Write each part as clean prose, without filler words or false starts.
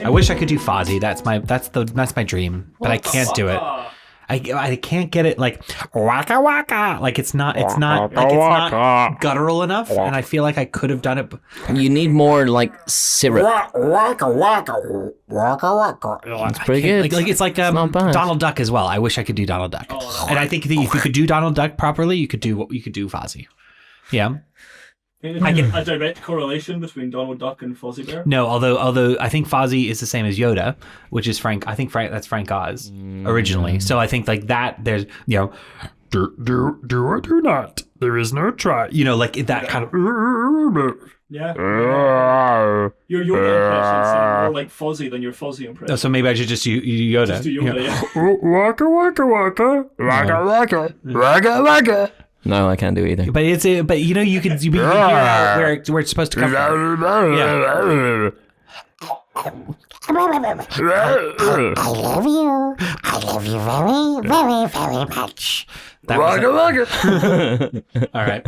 I wish I could do Fozzie. That's my dream, but I can't do it. I can't get it like waka waka. Like it's not guttural enough, and I feel like I could have done it. You need more like syrup. Waka waka waka waka. It's pretty good. Like it's like not bad. Donald Duck as well. I wish I could do Donald Duck, and I think that if you could do Donald Duck properly, you could do Fozzie. Yeah. A direct correlation between Donald Duck and Fozzie Bear? No, although I think Fozzie is the same as Yoda, which is Frank. I think that's Frank Oz originally. So I think like that. There's do or do not. There is no try. Like that kind of. Yeah. Your Yoda impression sound more like Fozzie than your Fozzie impression. So maybe I should just do Yoda. Just do Yoda, yeah. Waka waka waka waka waka waka waka. No, I can't do either. But you can hear where it's supposed to come from. Yeah. I love you. I love you very, very, very much. Waka waka. All right.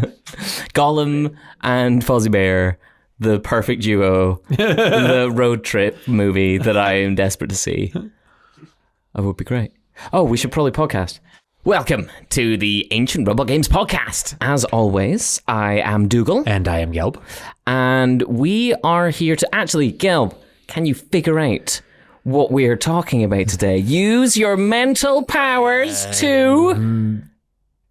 Gollum and Fozzie Bear, the perfect duo, the road trip movie that I am desperate to see. That would be great. Oh, we should probably podcast. Welcome to the Ancient Robot Games podcast. As always, I am Dougal. And I am Gelb. And we are here to... Actually, Gelb, can you figure out what we're talking about today? Use your mental powers to...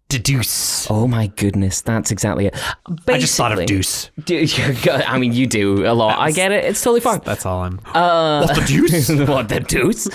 Deduce. Oh my goodness, that's exactly it. Basically, I just thought of deuce. I mean, you do a lot. I get it. It's totally fine. That's all I'm... what the deuce? What the deuce?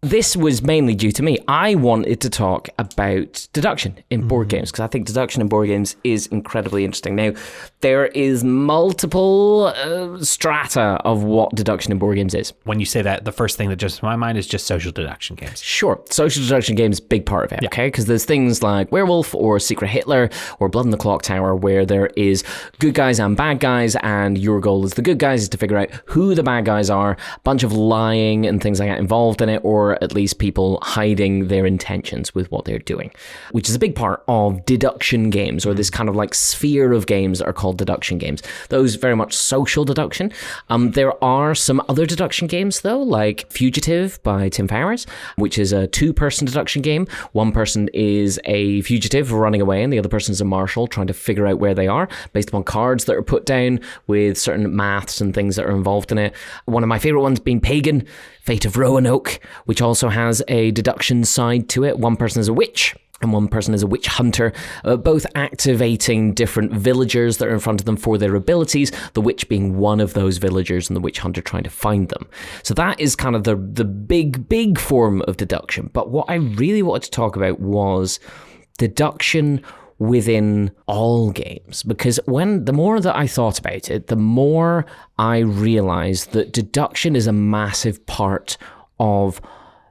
This was mainly due to me. I wanted to talk about deduction in board games because I think deduction in board games is incredibly interesting. Now, there is multiple strata of what deduction in board games is. When you say that, the first thing that jumps to my mind is just social deduction games. Sure. Social deduction games, big part of it, okay? Because there's things like Werewolf or Secret Hitler or Blood in the Clock Tower where there is good guys and bad guys, and your goal as the good guys is to figure out who the bad guys are, a bunch of lying and things like that involved in it, or at least people hiding their intentions with what they're doing, which is a big part of deduction games, or this kind of like sphere of games that are called deduction games. Those very much social deduction. There are some other deduction games though, like Fugitive by Tim Powers, which is a two-person deduction game. One person is a fugitive running away and the other person is a marshal trying to figure out where they are based upon cards that are put down with certain maths and things that are involved in it. One of my favorite ones being Pagan, Fate of Roanoke, which also has a deduction side to it. One person is a witch and one person is a witch hunter, both activating different villagers that are in front of them for their abilities, the witch being one of those villagers and the witch hunter trying to find them. So that is kind of the big form of deduction. But what I really wanted to talk about was deduction within all games, because the more that I thought about it, the more I realized that deduction is a massive part of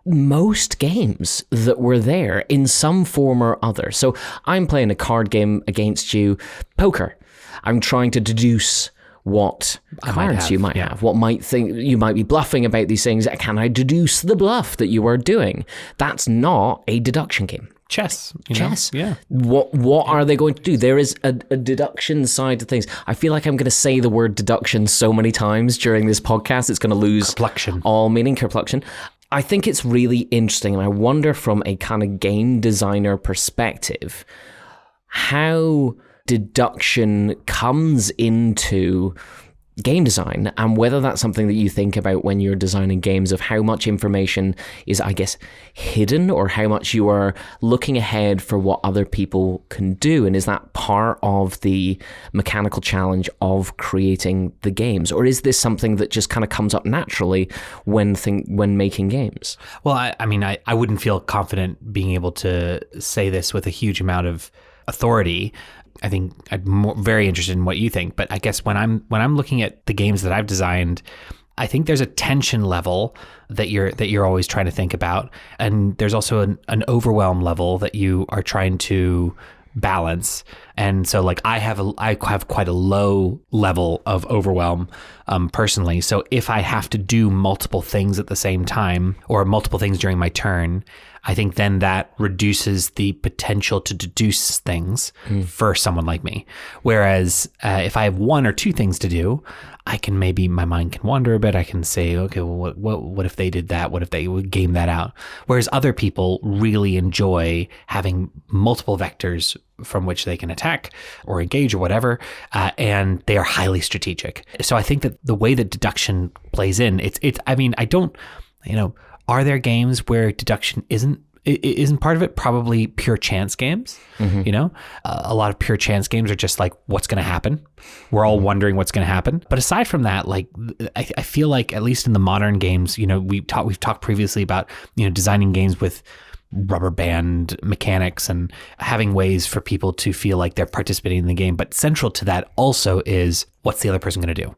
most games that were there in some form or other. So I'm playing a card game against you, poker. I'm trying to deduce what cards you might have, what might think you might be bluffing about these things. Can I deduce the bluff that you are doing? That's not a deduction game. Chess. Chess. Yeah. What are they going to do? There is a deduction side to things. I feel like I'm going to say the word deduction so many times during this podcast, it's going to lose all meaning. Kerpluction. I think it's really interesting, and I wonder from a kind of game designer perspective how deduction comes into game design, and whether that's something that you think about when you're designing games, of how much information is, I guess, hidden, or how much you are looking ahead for what other people can do, and is that part of the mechanical challenge of creating the games, or is this something that just kind of comes up naturally when making games? Well, I wouldn't feel confident being able to say this with a huge amount of authority. I think I'm very interested in what you think, but I guess when I'm looking at the games that I've designed, I think there's a tension level that you're always trying to think about, and there's also an overwhelm level that you are trying to balance. And so like I have quite a low level of overwhelm personally. So if I have to do multiple things at the same time or multiple things during my turn, I think then that reduces the potential to deduce things for someone like me. Whereas if I have one or two things to do, I can maybe, my mind can wander a bit. I can say, okay, well, what if they did that? What if they would game that out? Whereas other people really enjoy having multiple vectors from which they can attack or engage or whatever, and they are highly strategic. So I think that the way that deduction plays in, I mean, I don't, are there games where deduction isn't part of it? Probably pure chance games. A lot of pure chance games are just like, what's going to happen? We're all wondering what's going to happen. But aside from that, like, I feel like at least in the modern games, we've talked previously about, designing games with rubber band mechanics and having ways for people to feel like they're participating in the game. But central to that also is, what's the other person going to do?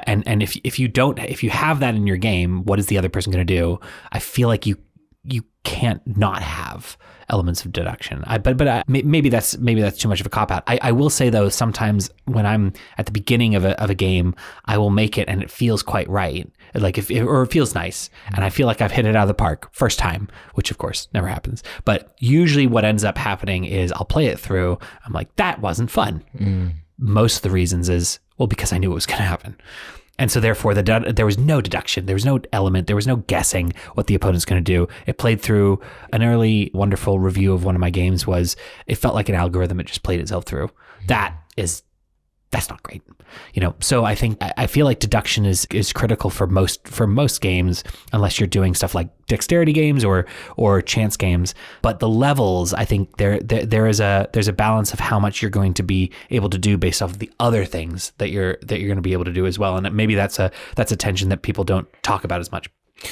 And if you have that in your game, what is the other person going to do? I feel like you can't not have elements of deduction. Maybe that's too much of a cop out. I will say though, sometimes when I'm at the beginning of a game, I will make it and it feels quite right. Like it feels nice, and I feel like I've hit it out of the park first time, which of course never happens. But usually what ends up happening is I'll play it through. I'm like, that wasn't fun. Most of the reasons is, well, because I knew it was going to happen. And so therefore there was no deduction. There was no element. There was no guessing what the opponent's going to do. It played through. An early wonderful review of one of my games was, it felt like an algorithm. It just played itself through. That's not great. So I feel like deduction is critical for most games, unless you're doing stuff like dexterity games or chance games. But the levels, I think there's a balance of how much you're going to be able to do based off of the other things that you're going to be able to do as well. And maybe that's a tension that people don't talk about as much.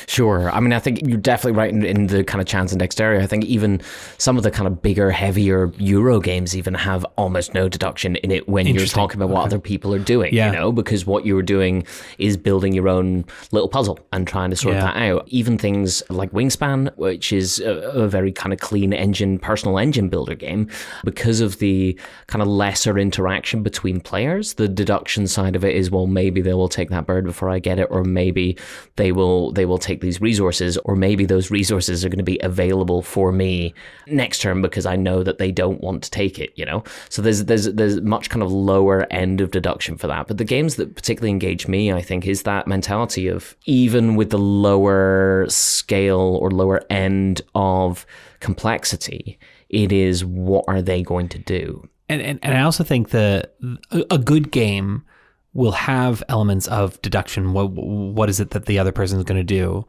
Sure. I mean, I think you're definitely right in the kind of chance and dexterity. I think even some of the kind of bigger, heavier Euro games even have almost no deduction in it when you're talking about what other people are doing, because what you're doing is building your own little puzzle and trying to sort that out. Even things like Wingspan, which is a very kind of clean personal engine builder game, because of the kind of lesser interaction between players, the deduction side of it is, well, maybe they will take that bird before I get it, or maybe they will take these resources, or maybe those resources are going to be available for me next turn because I know that they don't want to take it, So there's much kind of lower end of deduction for that. But the games that particularly engage me, I think, is that mentality of, even with the lower scale or lower end of complexity, it is, what are they going to do? And I also think a good game will have elements of deduction. What is it that the other person is going to do?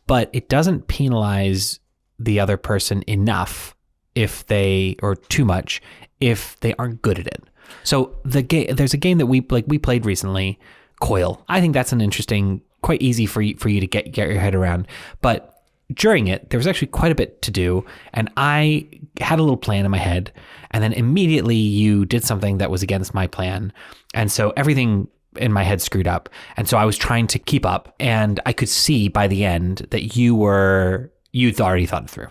But it doesn't penalize the other person enough or too much if they aren't good at it. So there's a game that we played recently, Coil. I think that's an interesting, quite easy for you to get your head around. But during it, there was actually quite a bit to do, and I had a little plan in my head, and then immediately you did something that was against my plan. And so everything in my head screwed up. And so I was trying to keep up, and I could see by the end that you'd already thought it through.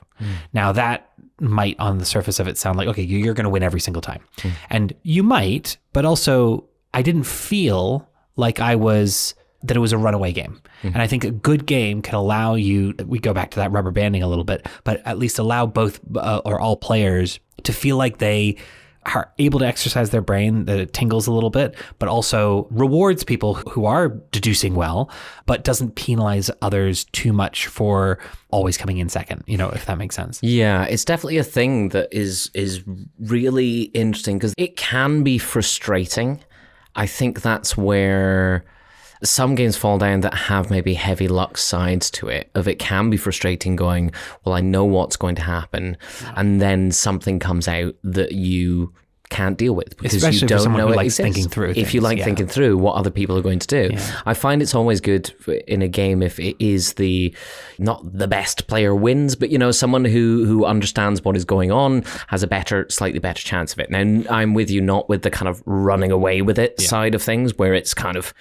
Now that might, on the surface of it, sound like, okay, you're going to win every single time. And you might, but also I didn't feel like that it was a runaway game. And I think a good game can allow you, we go back to that rubber banding a little bit, but at least allow both or all players to feel like they are able to exercise their brain, that it tingles a little bit, but also rewards people who are deducing well, but doesn't penalize others too much for always coming in second, if that makes sense. Yeah, it's definitely a thing that is really interesting, because it can be frustrating. I think that's where some games fall down that have maybe heavy luck sides to it. It can be frustrating going, well, I know what's going to happen, and then something comes out that you can't deal with because especially you don't know who it likes exists. Thinking through if you like thinking through what other people are going to do. I find it's always good in a game if it is not the best player wins, but someone who understands what is going on has a slightly better chance of it. Now, I'm with you, not with the kind of running away with it side of things, where it's kind of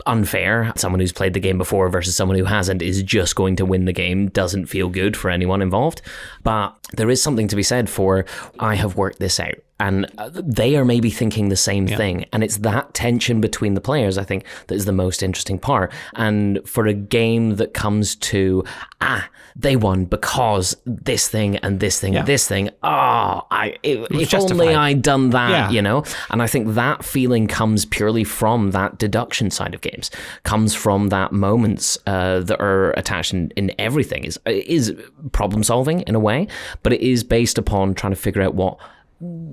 unfair. Someone who's played the game before versus someone who hasn't is just going to win the game. Doesn't feel good for anyone involved. But there is something to be said for, I have worked this out. and they are maybe thinking the same thing. And it's that tension between the players, I think, that is the most interesting part. And for a game that comes to, they won because this thing and this thing and this thing, if only I'd done that, you know? And I think that feeling comes purely from that deduction side of games, comes from that moments that are attached in everything, is problem solving in a way, but it is based upon trying to figure out what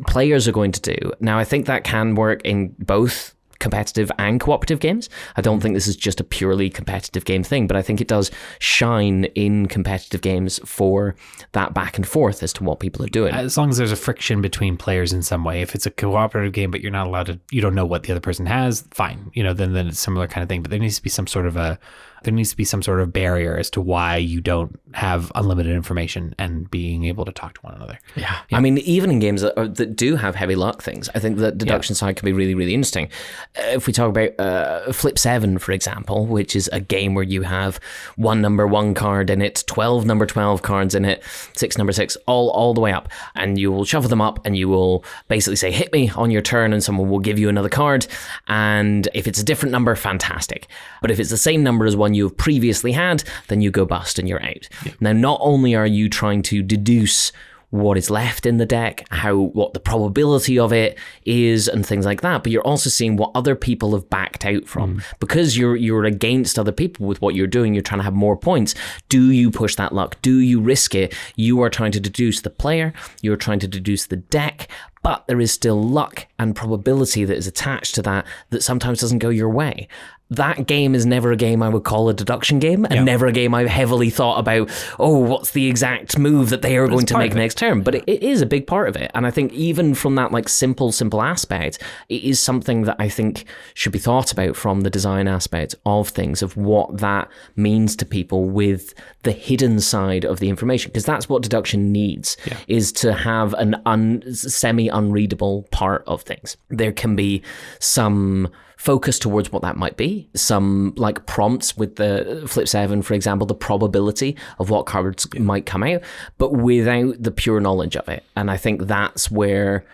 players are going to do. Now, I think that can work in both competitive and cooperative games. I don't think this is just a purely competitive game thing, but I think it does shine in competitive games for that back and forth as to what people are doing. As long as there's a friction between players in some way. If it's a cooperative game, but you're not allowed to, you don't know what the other person has, fine. You know, then it's a similar kind of thing. But there needs to be some sort of barrier as to why you don't have unlimited information and being able to talk to one another. Yeah. I mean, even in games that do have heavy luck things, I think the deduction side can be really, really interesting. If we talk about Flip 7, for example, which is a game where you have one number 1 card in it, 12 number 12 cards in it, 6 number 6, all the way up. And you will shuffle them up and you will basically say, hit me on your turn, and someone will give you another card. And if it's a different number, fantastic. But if it's the same number as one you've previously had, then you go bust and you're out. Yeah. Now, not only are you trying to deduce what is left in the deck, what the probability of it is and things like that, but you're also seeing what other people have backed out from. Because you're against other people with what you're doing, you're trying to have more points. Do you push that luck? Do you risk it? You are trying to deduce the player, you're trying to deduce the deck, but there is still luck and probability that is attached to that sometimes doesn't go your way. That game is never a game I would call a deduction game, and never a game I've heavily thought about, what's the exact move that they are going to make next turn. But it is a big part of it. And I think even from that like simple aspect, it is something that I think should be thought about from the design aspect of things, of what that means to people with the hidden side of the information. Because that's what deduction needs, is to have an semi-unreadable part of things. There can be some focus towards what that might be, some like prompts with the Flip 7, for example, the probability of what cards might come out, but without the pure knowledge of it. And I think that's where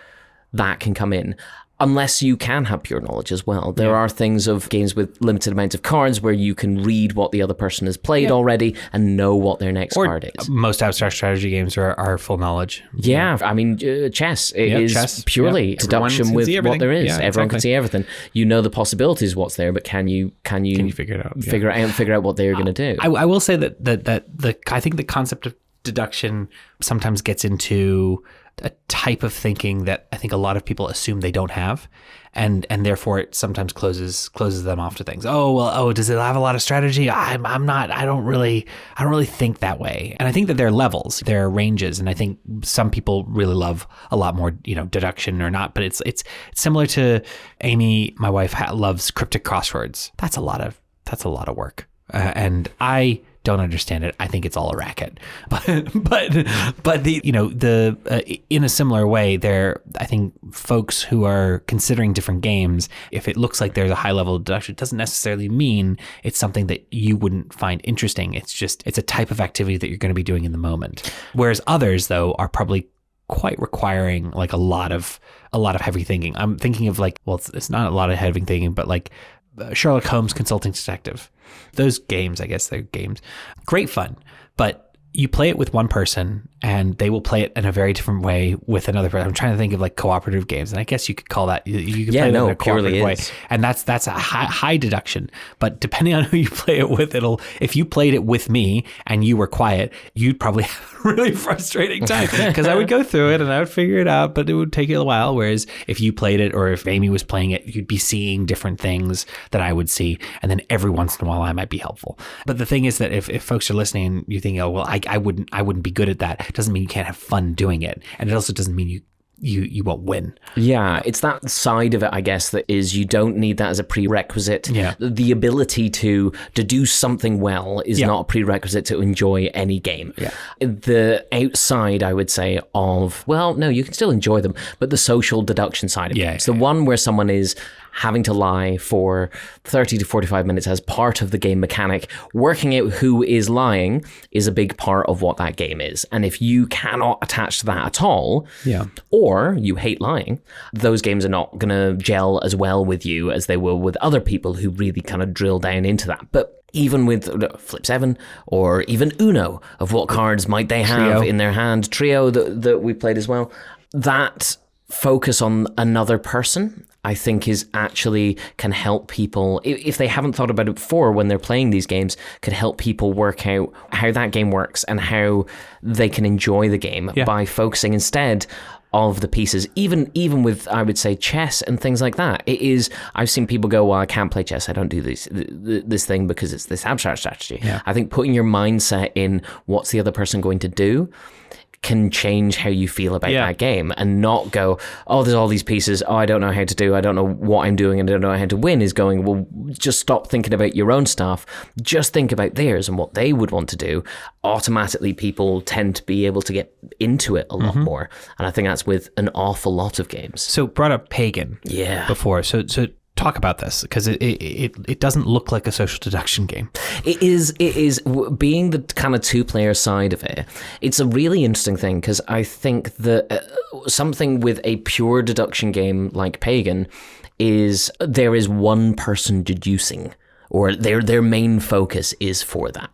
that can come in. Unless you can have pure knowledge as well. There are things of games with limited amounts of cards where you can read what the other person has played already and know what their next card is. Most abstract strategy games are full knowledge. Yeah, I mean, chess is purely deduction with what there is. Everyone can see everything. You know the possibilities of what's there, but can you figure it out? Figure out what they're going to do. I will say that I think the concept of deduction sometimes gets into a type of thinking that I think a lot of people assume they don't have, and therefore it sometimes closes them off to things. Does it have a lot of strategy? I don't really think that way. And I think that there are levels, there are ranges, and I think some people really love a lot more, deduction or not. But it's similar to Amy, my wife, loves cryptic crosswords. That's a lot of work, and I don't understand it. I think it's all a racket, but in a similar way, I think folks who are considering different games, if it looks like there's a high level of deduction, it doesn't necessarily mean it's something that you wouldn't find interesting. It's a type of activity that you're going to be doing in the moment. Whereas others, though, are probably quite requiring like a lot of heavy thinking. I'm thinking of it's not a lot of heavy thinking, but like Sherlock Holmes Consulting Detective. Those games, I guess they're games. Great fun, but you play it with one person and they will play it in a very different way with another person. I'm trying to think of like cooperative games, and I guess you could call that, you could play it in a cooperative way. And that's a high deduction. But depending on who you play it with, if you played it with me and you were quiet, you'd probably have a really frustrating time because I would go through it and I would figure it out, but it would take you a while. Whereas if you played it, or if Amy was playing it, you'd be seeing different things that I would see. And then every once in a while I might be helpful. But the thing is that if folks are listening and you think, I wouldn't be good at that, it doesn't mean you can't have fun doing it. And it also doesn't mean you won't win. Yeah, it's that side of it, I guess, that is, you don't need that as a prerequisite. Yeah. The ability to deduce something well is not a prerequisite to enjoy any game. Yeah. The outside, I would say, of, well, no, you can still enjoy them, but the social deduction side of it. It's the one where someone is having to lie for 30 to 45 minutes as part of the game mechanic, working out who is lying is a big part of what that game is. And if you cannot attach to that at all, or you hate lying, those games are not going to gel as well with you as they will with other people who really kind of drill down into that. But even with Flip 7 or even Uno, of what cards might they have in their hand, Trio that we played as well, that focus on another person, I think is actually can help people, if they haven't thought about it before when they're playing these games, could help people work out how that game works and how they can enjoy the game by focusing instead of the pieces, even with, I would say, chess and things like that. It is, I've seen people go, well, I can't play chess, I don't do this thing because it's this abstract strategy. I think putting your mindset in what's the other person going to do can change how you feel about that game, and not go, oh, there's all these pieces, oh, I don't know how to do, I don't know what I'm doing, and I don't know how to win, is going, well, just stop thinking about your own stuff, just think about theirs and what they would want to do. Automatically people tend to be able to get into it a lot more, and I think that's with an awful lot of games. So brought up Pagan before, so talk about this, because it doesn't look like a social deduction game. It is being the kind of two-player side of it. It's a really interesting thing, because I think that something with a pure deduction game like Pagan is there is one person deducing, or their main focus is for that.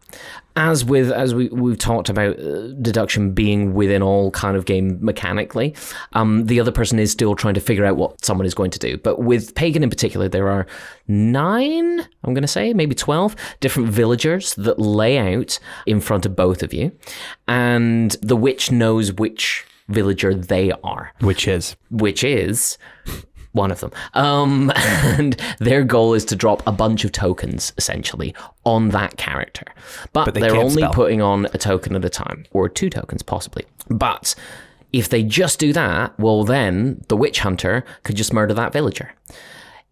As we've talked about deduction being within all kind of game mechanically, the other person is still trying to figure out what someone is going to do. But with Pagan in particular, there are 9, I'm going to say, maybe 12 different villagers that lay out in front of both of you. And the witch knows which villager they are. Which is one of them. And their goal is to drop a bunch of tokens, essentially, on that character. But they're only putting on a token at a time, or 2 tokens, possibly. But if they just do that, well, then the witch hunter could just murder that villager.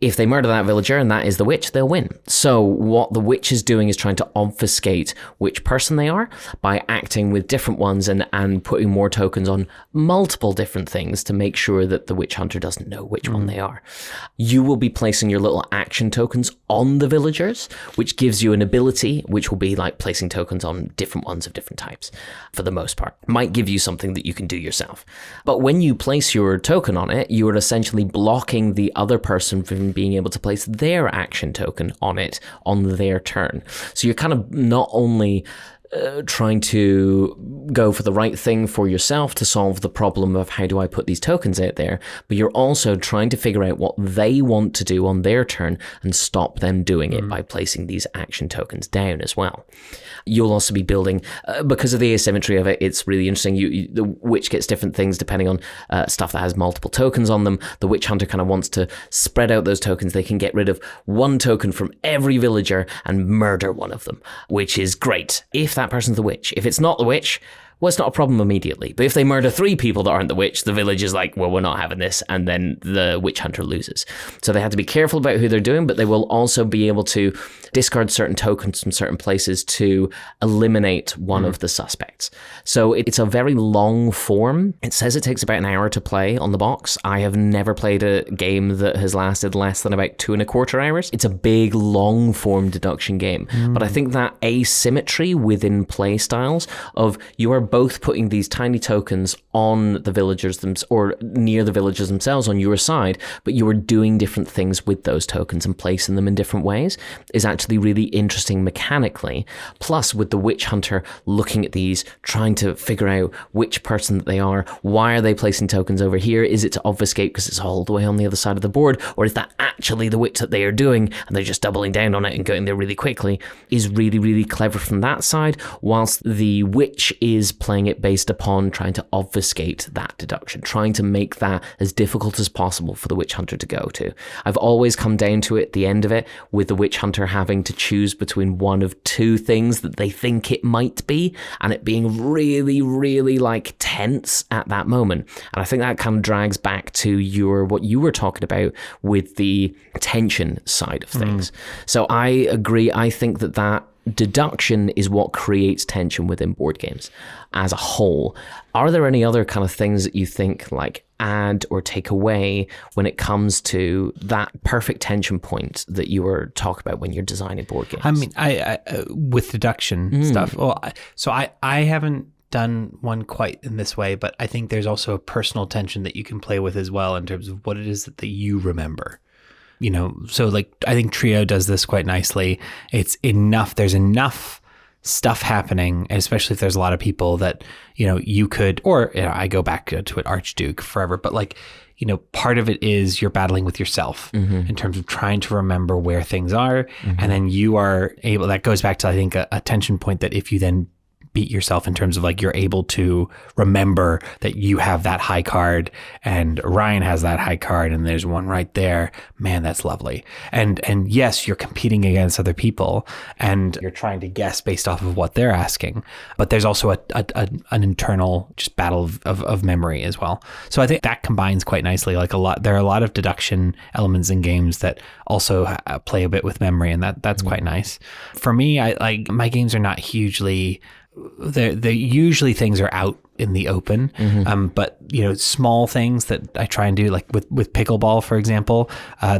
If they murder that villager and that is the witch, they'll win. So what the witch is doing is trying to obfuscate which person they are by acting with different ones and putting more tokens on multiple different things to make sure that the witch hunter doesn't know which one they are. You will be placing your little action tokens on the villagers, which gives you an ability, which will be like placing tokens on different ones of different types, for the most part. Might give you something that you can do yourself. But when you place your token on it, you are essentially blocking the other person from being able to place their action token on it on their turn. So you're kind of not only trying to go for the right thing for yourself to solve the problem of how do I put these tokens out there, but you're also trying to figure out what they want to do on their turn and stop them doing it by placing these action tokens down as well. You'll also be building, because of the asymmetry of it, it's really interesting. The witch gets different things depending on stuff that has multiple tokens on them. The witch hunter kind of wants to spread out those tokens. They can get rid of 1 token from every villager and murder one of them, which is great if that person's the witch. If it's not the witch, well, it's not a problem immediately. But if they murder 3 people that aren't the witch, the village is like, well, we're not having this, and then the witch hunter loses. So they have to be careful about who they're doing, but they will also be able to discard certain tokens from certain places to eliminate one of the suspects. So it's a very long form. It says it takes about an hour to play on the box. I have never played a game that has lasted less than about 2.25 hours. It's a big, long form deduction game. But I think that asymmetry within play styles of you are both putting these tiny tokens on the villagers or near the villagers themselves on your side, but you are doing different things with those tokens and placing them in different ways is actually really interesting mechanically. Plus, with the witch hunter looking at these, trying to figure out which person that they are, why are they placing tokens over here? Is it to obfuscate because it's all the way on the other side of the board, or is that actually the witch that they are doing and they're just doubling down on it and going there really quickly? Is really, really clever from that side, whilst the witch is playing it based upon trying to obfuscate that deduction, trying to make that as difficult as possible for the witch hunter to go to. I've always come down to it, the end of it, with the witch hunter having to choose between one of 2 things that they think it might be, and it being really, really like tense at that moment. And I think that kind of drags back to what you were talking about with the tension side of things. So I agree. I think that deduction is what creates tension within board games as a whole. Are there any other kind of things that you think like add or take away when it comes to that perfect tension point that you were talking about when you're designing board games? I mean, I with deduction stuff. Well, I haven't done one quite in this way, but I think there's also a personal tension that you can play with as well in terms of what it is that you remember. You know, so like I think Trio does this quite nicely. It's enough. There's enough stuff happening, especially if there's a lot of people that, you know, you could, or you know, I go back to it Archduke forever, but like, you know, part of it is you're battling with yourself in terms of trying to remember where things are. And then you are able, that goes back to, I think, a tension point that if you then beat yourself in terms of like you're able to remember that you have that high card and Ryan has that high card and there's one right there, man, that's lovely. And yes, you're competing against other people and you're trying to guess based off of what they're asking, but there's also an internal just battle of memory as well. So I think that combines quite nicely. Like there are a lot of deduction elements in games that also play a bit with memory, and that's quite nice. For me, I like my games are not hugely. They usually things are out in the open, but you know, small things that I try and do, like with pickleball, for example,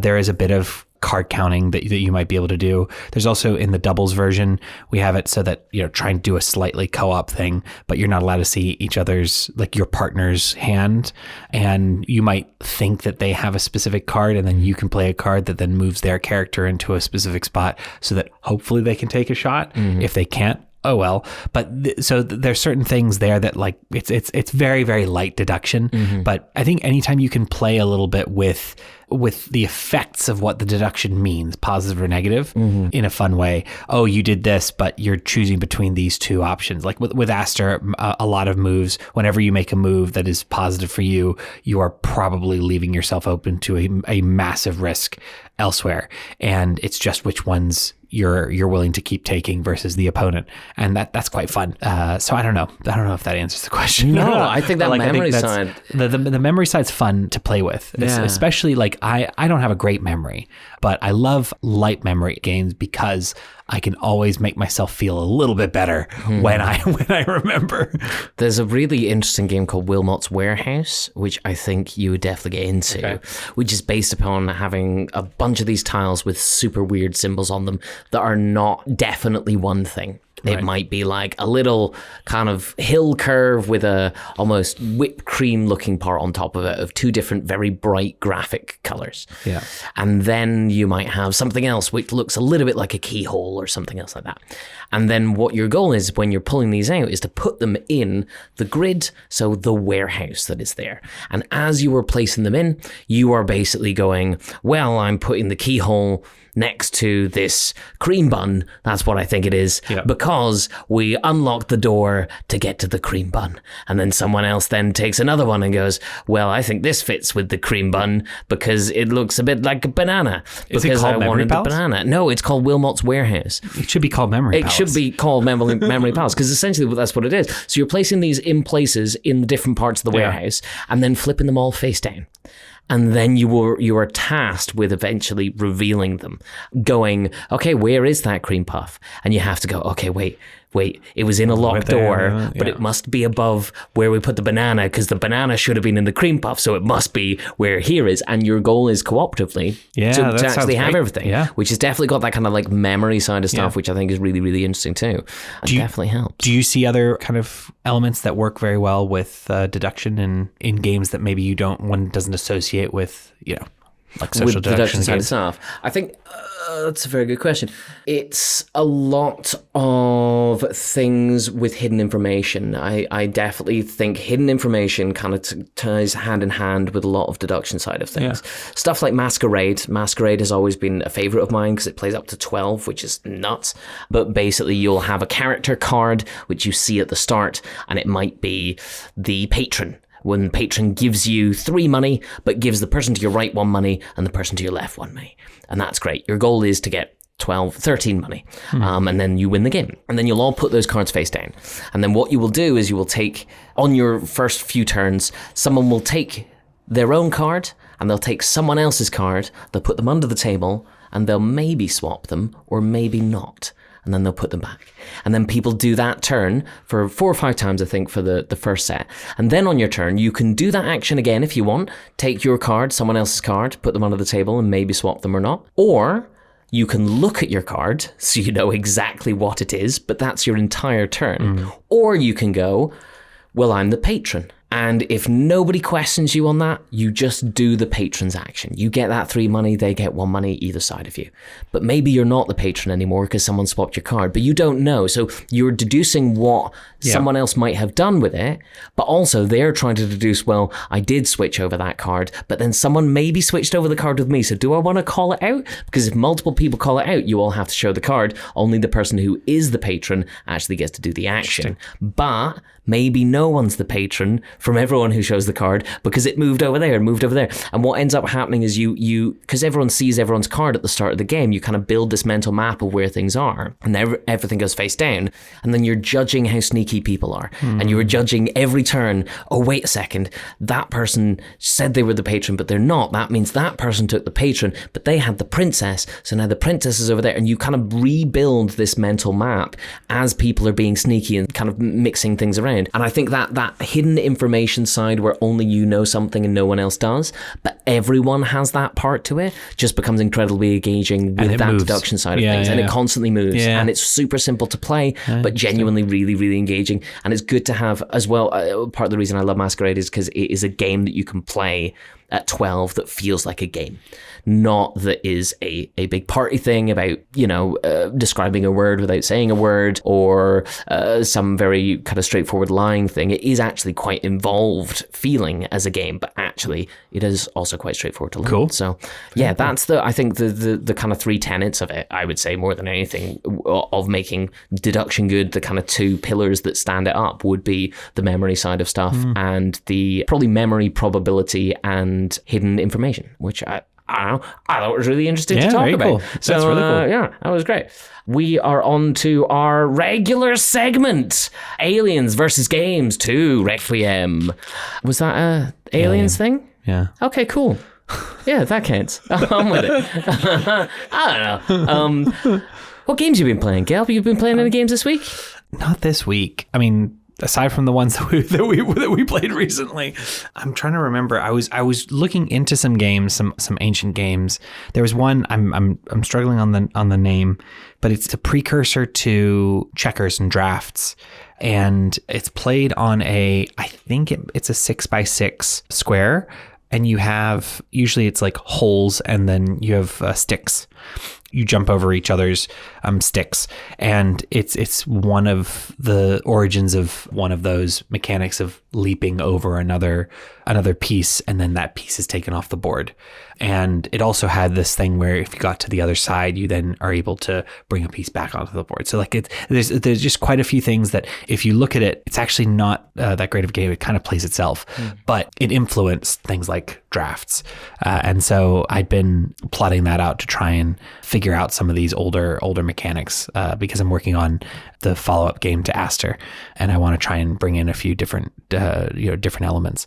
there is a bit of card counting that you might be able to do. There's also in the doubles version, we have it so that, you know, try and do a slightly co-op thing, but you're not allowed to see each other's, like your partner's hand, and you might think that they have a specific card and then you can play a card that then moves their character into a specific spot so that hopefully they can take a shot. If they can't, oh well. But so there's certain things there that like it's very, very light deduction. But I think anytime you can play a little bit with the effects of what the deduction means, positive or negative, in a fun way. Oh, you did this, but you're choosing between these two options. Like with Aster, a lot of moves, whenever you make a move that is positive for you, you are probably leaving yourself open to a massive risk elsewhere. And it's just which ones you're willing to keep taking versus the opponent, and that's quite fun. So I don't know if that answers the question. No, I think that memory side, the memory side's fun to play with, especially like I don't have a great memory, but I love light memory games because I can always make myself feel a little bit better when I remember. There's a really interesting game called Wilmot's Warehouse, which I think you would definitely get into, which is based upon having a bunch of these tiles with super weird symbols on them that are not definitely one thing. It might be like a little kind of hill curve with a almost whipped cream looking part on top of it of two different very bright graphic colors. Yeah. And then you might have something else which looks a little bit like a keyhole or something else like that. And then what your goal is when you're pulling these out is to put them in the grid, so the warehouse that is there. And as you are placing them in, you are basically going, well, I'm putting the keyhole next to this cream bun, that's what I think it is, because we unlock the door to get to the cream bun. And then someone else then takes another one and goes, well, I think this fits with the cream bun because it looks a bit like a banana. Is it called Memory Palace? Banana. No, it's called Wilmot's Warehouse. It should be called Memory Palace. It should be called Memory Palace, because essentially that's what it is. So you're placing these in places in different parts of the warehouse and then flipping them all face down. And then you are tasked with eventually revealing them, going, okay, where is that cream puff? And you have to go, okay, wait, it was in a locked door, but it must be above where we put the banana, because the banana should have been in the cream puff, so it must be where here is. And your goal is cooperatively to actually have everything, which has definitely got that kind of like memory side of stuff, which I think is really, really interesting too. And definitely helps. Do you see other kind of elements that work very well with deduction in games that maybe one doesn't associate with, you know, like social deduction side of stuff? I think that's a very good question. It's a lot of things with hidden information. I definitely think hidden information kind of ties hand in hand with a lot of deduction side of things. Stuff like Masquerade. Masquerade has always been a favorite of mine because it plays up to 12, which is nuts. But basically you'll have a character card, which you see at the start, and it might be the patron. When the patron gives you 3 money, but gives the person to your right 1 money and the person to your left 1 money. And that's great. Your goal is to get 13 money. And then you win the game. And then you'll all put those cards face down. And then what you will do is you will take, on your first few turns, someone will take their own card and they'll take someone else's card, they'll put them under the table, and they'll maybe swap them or maybe not. and then they'll put them back. And then people do that turn for 4 or 5 times, I think, for the first set. And then on your turn, you can do that action again if you want. Take your card, someone else's card, put them under the table and maybe swap them or not. Or you can look at your card so you know exactly what it is, but that's your entire turn. Or you can go, well, I'm the patron. And if nobody questions you on that, you just do the patron's action. You get that 3 money, they get 1 money either side of you. But maybe you're not the patron anymore because someone swapped your card, but you don't know. So you're deducing what someone else might have done with it, but also they're trying to deduce, well, I did switch over that card, but then someone maybe switched over the card with me. So do I want to call it out? Because if multiple people call it out, you all have to show the card. Only the person who is the patron actually gets to do the action. But maybe no one's the patron from everyone who shows the card because it moved over there and moved over there. And what ends up happening is you because everyone sees everyone's card at the start of the game, you kind of build this mental map of where things are, and everything goes face down, and then you're judging how sneaky people are. And you're judging every turn, oh, wait a second, that person said they were the patron, but they're not. That means that person took the patron, but they had the princess, so now the princess is over there. And you kind of rebuild this mental map as people are being sneaky and kind of mixing things around. And I think that hidden information side where only you know something and no one else does, but everyone has that part to it, just becomes incredibly engaging with that deduction side of things. And it constantly moves. And it's super simple to play, but genuinely really, really engaging. And it's good to have as well. Part of the reason I love Masquerade is because it is a game that you can play at 12 that feels like a game, not that is a big party thing about, describing a word without saying a word, or some very kind of straightforward lying thing. It is actually quite involved feeling as a game, but actually it is also quite straightforward to learn. Cool. So yeah, that's I think the kind of 3 tenets of it, I would say, more than anything, of making deduction good. The kind of 2 pillars that stand it up would be the memory side of stuff and the probably memory, probability, and hidden information, which I don't know, I thought it was really interesting to talk about. Cool. So that's really cool. Yeah, that was great. We are on to our regular segment, Aliens versus Games 2 Requiem. Was that a Aliens thing? Yeah. Okay, cool. Yeah, that counts. I'm with it. I don't know. What games have you been playing, Gelb? You've been playing any games this week? Not this week. I mean, aside from the ones that we played recently, I'm trying to remember. I was looking into some games, some ancient games. There was one I'm struggling on the name, but it's a precursor to checkers and drafts, and it's played on I think it's a 6x6 square, and you have, usually it's like holes, and then you have sticks. You jump over each other's sticks, and it's one of the origins of one of those mechanics of leaping over another piece, and then that piece is taken off the board. And it also had this thing where if you got to the other side, you then are able to bring a piece back onto the board. So like there's just quite a few things that if you look at it, it's actually not that great of a game. It kind of plays itself, but it influenced things like drafts. And so I'd been plotting that out to try and figure out some of these older mechanics because I'm working on the follow-up game to Aster, and I want to try and bring in a few different different elements.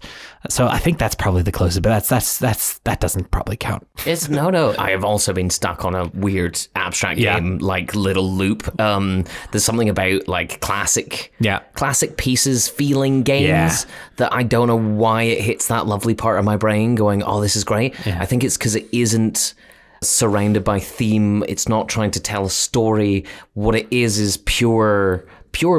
So I think that's probably the closest, but that doesn't probably count. It's no. I have also been stuck on a weird abstract game like Little Loop. There's something about like classic pieces feeling games that I don't know why it hits that lovely part of my brain going, oh, this is great. I think it's because it isn't surrounded by theme. It's not trying to tell a story. What it is pure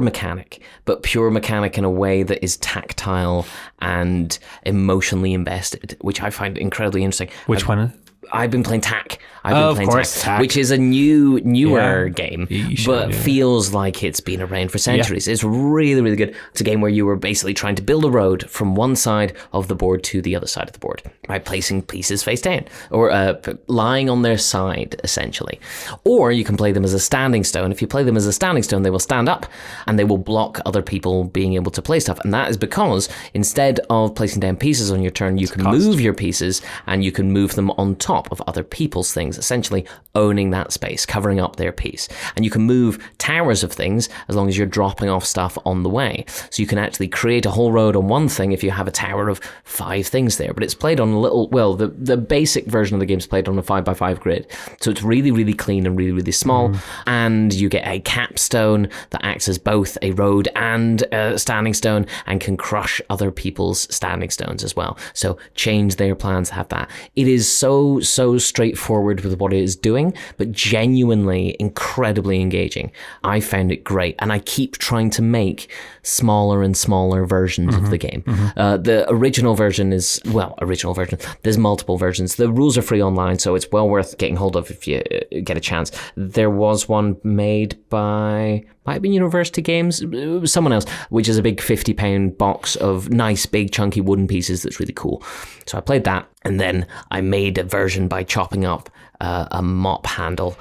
mechanic, but pure mechanic in a way that is tactile and emotionally invested, which I find incredibly interesting. Which one? I've been playing TAC. TAC, which is a newer game, but feels like it's been around for centuries. It's really, really good. It's a game where you were basically trying to build a road from one side of the board to the other side of the board by placing pieces face down or lying on their side, essentially. Or you can play them as a standing stone. If you play them as a standing stone, they will stand up and they will block other people being able to play stuff. And that is because instead of placing down pieces on your turn, you can move your pieces and you can move them on top of other people's things. things, essentially owning that space, covering up their piece. And you can move towers of things as long as you're dropping off stuff on the way. So you can actually create a whole road on one thing if you have a tower of 5 things there. But it's played on a little, well, the basic version of the game is played on a 5x5 grid. So it's really, really clean and really, really small. And you get a capstone that acts as both a road and a standing stone and can crush other people's standing stones as well. So change their plans, have that. It is so straightforward with what it is doing, but genuinely incredibly engaging. I found it great, and I keep trying to make smaller and smaller versions of the game. The original version is, there's multiple versions. The rules are free online, so it's well worth getting hold of if you get a chance. There was one made by, might have been University Games, someone else, which is a big £50 box of nice big chunky wooden pieces that's really cool. So I played that, and then I made a version by chopping up a mop handle,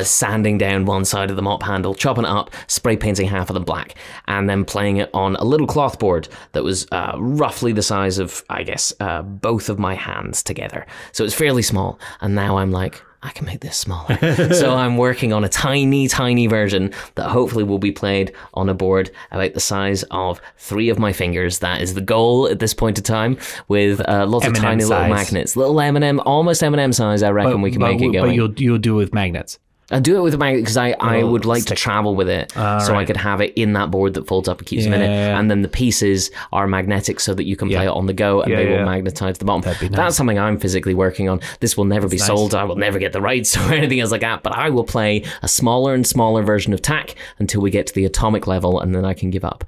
sanding down one side of the mop handle, chopping it up, spray painting half of them black, and then playing it on a little cloth board that was roughly the size of, I guess, both of my hands together. So it's fairly small, and now I'm like, I can make this smaller. So I'm working on a tiny, tiny version that hopefully will be played on a board about the size of 3 of my fingers. That is the goal at this point in time, with lots of tiny little magnets. Little M&M, almost M&M size, I reckon we can make it going. But you'll do it with magnets. I do it with a magnet because I would like to travel with it, so I could have it in that board that folds up and keeps them in it. And then the pieces are magnetic so that you can play it on the go, and they will magnetize the bottom. Nice. That's something I'm physically working on. This will never be sold. I will never get the rights or anything else like that, but I will play a smaller and smaller version of TAC until we get to the atomic level, and then I can give up.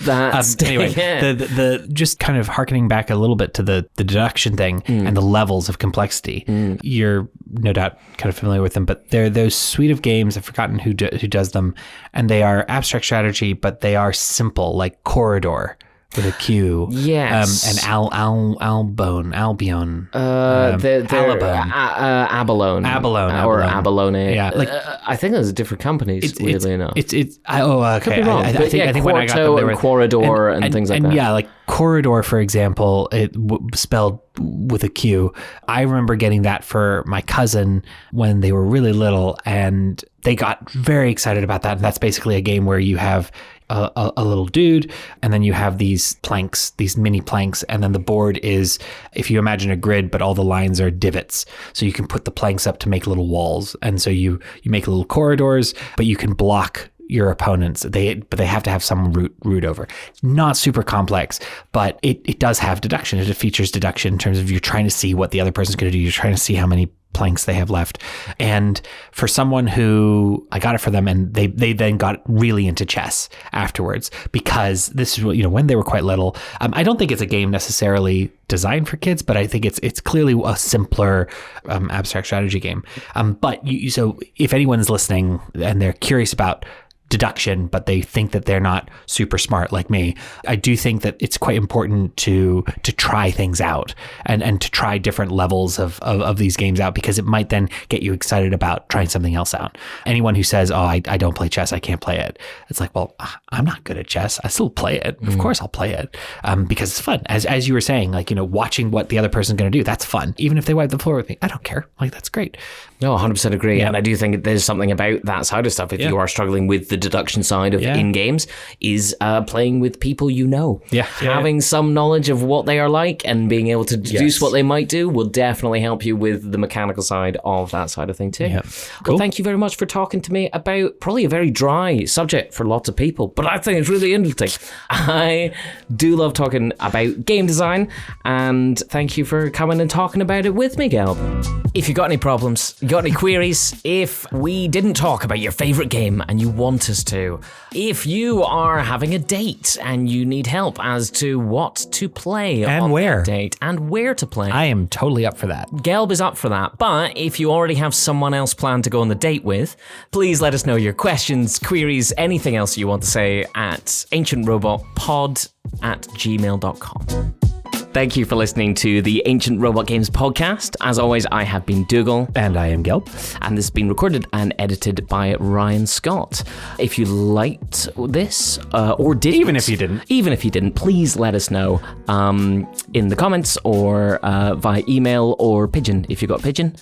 That's anyway, the just kind of harkening back a little bit to the deduction thing and the levels of complexity. You're no doubt kind of familiar with them, but they're those suite of games. I've forgotten who does them, and they are abstract strategy, but they are simple, like Corridor with a Q. Yes. And Albion. Abalone. Or Abalone. Yeah. Like, I think those are different companies, weirdly enough. Okay. Could be wrong. I think when I got them, they were Corridor and things like that. Yeah, like Corridor, for example, it spelled with a Q. I remember getting that for my cousin when they were really little, and they got very excited about that. And that's basically a game where you have a little dude, and then you have these planks, these mini planks, and then the board is, if you imagine a grid, but all the lines are divots. So you can put the planks up to make little walls. And so you make little corridors, but you can block your opponents. But they have to have some root over. Not super complex, but it does have deduction. It features deduction in terms of you're trying to see what the other person's going to do. You're trying to see how many planks they have left. And for someone who, I got it for them, and they then got really into chess afterwards, because this is, when they were quite little. I don't think it's a game necessarily designed for kids, but I think it's clearly a simpler abstract strategy game. But so if anyone's listening and they're curious about deduction, but they think that they're not super smart like me, I do think that it's quite important to try things out and to try different levels of these games out, because it might then get you excited about trying something else out. Anyone who says, I don't play chess, I can't play it, it's like, well, I'm not good at chess, I still play it. Of course I'll play it, because it's fun. As you were saying, like, watching what the other person's going to do, that's fun. Even if they wipe the floor with me, I don't care. Like, that's great. No, 100% agree. Yeah. And I do think there's something about that side of stuff, if you are struggling with the deduction side of in games, is playing with people having some knowledge of what they are like and being able to deduce what they might do will definitely help you with the mechanical side of that side of thing too. Cool. Well, thank you very much for talking to me about probably a very dry subject for lots of people, but I think it's really interesting. I do love talking about game design, and thank you for coming and talking about it with me, Gelb. If you got any problems, you got any queries, if we didn't talk about your favorite game and you want us to, if you are having a date and you need help as to what to play and on where that date and where to play, I am totally up for that. Gelb is up for that. But if you already have someone else planned to go on the date with, please let us know your questions, queries, anything else you want to say at ancientrobotpod@gmail.com. Thank you for listening to the Ancient Robot Games podcast. As always, I have been Dougal. And I am Gelb. And this has been recorded and edited by Ryan Scott. If you liked this, or didn't... Even if you didn't, please let us know in the comments or via email or Pigeon, if you got Pigeon.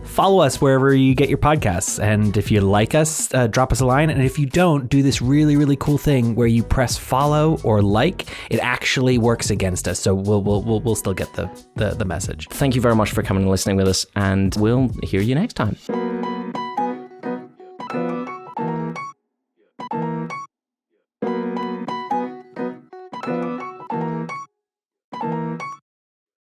Follow us wherever you get your podcasts. And if you like us, drop us a line. And if you don't, do this really, really cool thing where you press follow or like. It actually works against us. So we'll still get the message. Thank you very much for coming and listening with us, and we'll hear you next time.